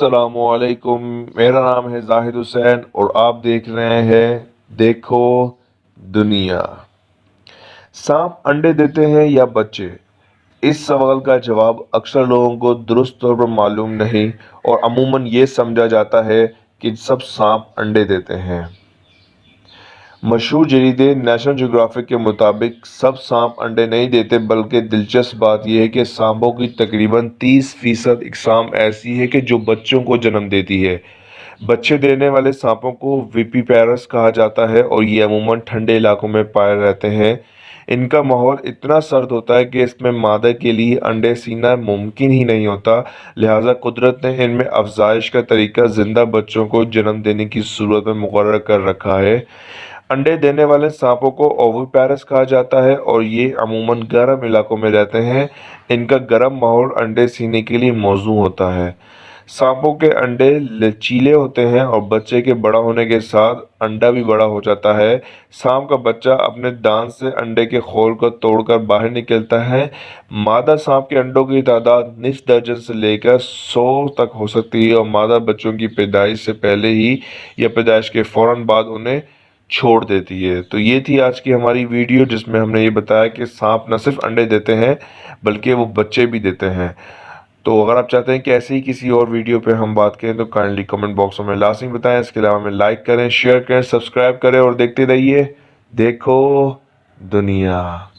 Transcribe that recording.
अस्सलाम वालेकुम। मेरा नाम है जाहिद हुसैन और आप देख रहे हैं देखो दुनिया। सांप अंडे देते हैं या बच्चे? इस सवाल का जवाब अक्सर लोगों को दुरुस्त तौर पर मालूम नहीं और अमूमन ये समझा जाता है कि सब सांप अंडे देते हैं। मशहूर जरीदे नेशनल ज्योग्राफिक के मुताबिक सब सांप अंडे नहीं देते, बल्कि दिलचस्प बात यह है कि सांपों की तकरीबन 30% इकसाम ऐसी है कि जो बच्चों को जन्म देती है। बच्चे देने वाले सांपों को विपीपैरस कहा जाता है और ये अमूमन ठंडे इलाकों में पाए रहते हैं। इनका माहौल इतना सर्द होता है कि इसमें मादा के लिए अंडे सीना मुमकिन ही नहीं होता। लिहाजा कुदरत ने इनमें अफजाइश का तरीका जिंदा बच्चों को जन्म देने की सूरत में मुकर्रर कर रखा है। अंडे देने वाले सांपों को ओविपेरस कहा जाता है और ये अमूमन गर्म इलाकों में रहते हैं। इनका गर्म माहौल अंडे सीने के लिए मौजू होता है। सांपों के अंडे लचीले होते हैं और बच्चे के बड़ा होने के साथ अंडा भी बड़ा हो जाता है। सांप का बच्चा अपने दांत से अंडे के खोल को तोड़कर बाहर निकलता है। मादा सांप के अंडों की तादाद निस्फ दर्जन से लेकर 100 तक हो सकती है और मादा बच्चों की पैदाइश से पहले ही या पैदाइश के फौरन बाद उन्हें छोड़ देती है। तो ये थी आज की हमारी वीडियो, जिसमें हमने ये बताया कि सांप न सिर्फ अंडे देते हैं बल्कि वो बच्चे भी देते हैं। तो अगर आप चाहते हैं कि ऐसे ही किसी और वीडियो पे हम बात करें तो काइंडली कमेंट बॉक्स में लाजमी बताएं। इसके अलावा हमें लाइक करें, शेयर करें, सब्सक्राइब करें और देखते रहिए देखो दुनिया।